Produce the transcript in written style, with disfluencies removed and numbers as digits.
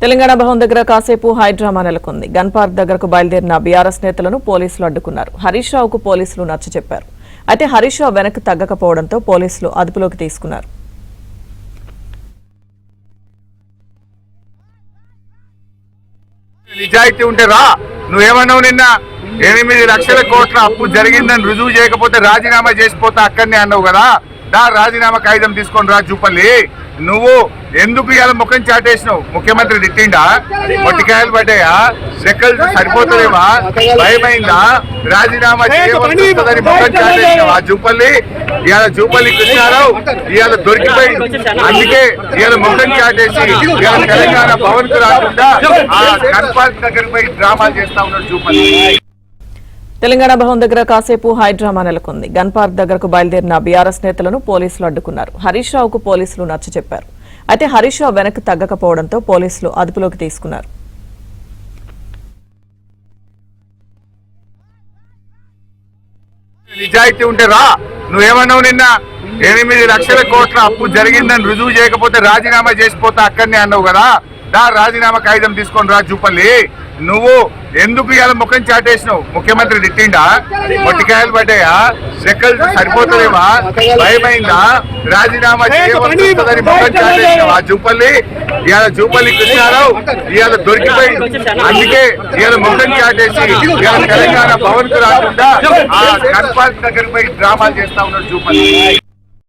తెలంగాణ భవన్ దగ్గర కాసేపు high drama నెలకొంది. గన్ పార్క్ దగ్గరకు బయలుదేరిన బీఆర్ఎస్ నేతలను పోలీసులు అడ్డుకున్నారు. హరీష్ రావుకు పోలీసులు నచ్చచెప్పారు. అయితే హరీష్ రావు వెనక్కి తగ్గకపోవడంతో పోలీసులు అదుపులోకి తీసుకున్నారు. నిజాయితీ ఉంటే రా, నువ్వేమన్నావు నిన్న 8 లక్షల కోట్ల అప్పు జరిగిందని రుజువు చేయకపోతే రాజీనామా చేసిపోతా అక్కడనే అన్నావు కదా. రాజీనామా కాగితం తీసుకొని రా జూపల్లి. నువ్వు ఎందుకు ఇలా ముఖం చాటేసినావు? ముఖ్యమంత్రి తిట్టిండా? మొట్టికాయలు పడ్డాయా? లెక్కలు సరిపోతలేవా? భయమైందా? రాజీనామా చేయవలసి వస్తుందని ముఖం చాటేసినావు. ఆ జూపల్లి ఇవాళ జూపల్లి కృష్ణారావు ఇవాళ దొరికిపోయింది. అందుకే ఇవాళ ముఖం చాటేసి ఇవాళ తెలంగాణ భవన్ కు రాకుండా ఆ గన్ పార్క్ దగ్గరికి పోయి డ్రామాలు చేస్తా ఉన్నాడు జూపల్లి. తెలంగాణ భవన్ దగ్గర కాసేపు హై డ్రామా నెలకొంది. గన్ పార్క్ దగ్గరకు బయలుదేరిన బీఆర్ఎస్ నేతలను పోలీసులు అడ్డుకున్నారు. హరీష్ రావుకు పోలీసులు నచ్చచెప్పారు. అయితే హరీష్ రావు వెనక్కి తగ్గకపోవడంతో పోలీసులు అదుపులోకి తీసుకున్నారు. నిజాయితీ ఉంటే రా, నువ్వేమన్నావు నిన్న 8 లక్షల కోట్ల అప్పు జరిగిందని రుజువు చేయకపోతే రాజీనామా చేసిపోతా అక్కడనే అన్నావు కదా. రాజీనామా కాగితం తీసుకొని రా జూపల్లి. నువ్వు ఎందుకు ఇలా ముఖం చాటేసినావు? ముఖ్యమంత్రి తిట్టిండా? మొట్టికాయలు పడ్డాయా? లెక్కలు సరిపోతలేవా? భయమైందా? రాజీనామా చేయవలసి వస్తుందని ముఖం చాటేసినావు. ఆ జూపల్లి ఇవాళ జూపల్లి కృష్ణారావు ఇవాళ దొరికిపోయింది. అందుకే ఇవాళ ముఖం చాటేసి ఇవాళ తెలంగాణ భవన్ కు రాకుండా ఆ గన్ పార్క్ దగ్గరికి పోయి డ్రామాలు చేస్తా ఉన్నాడు జూపల్లి.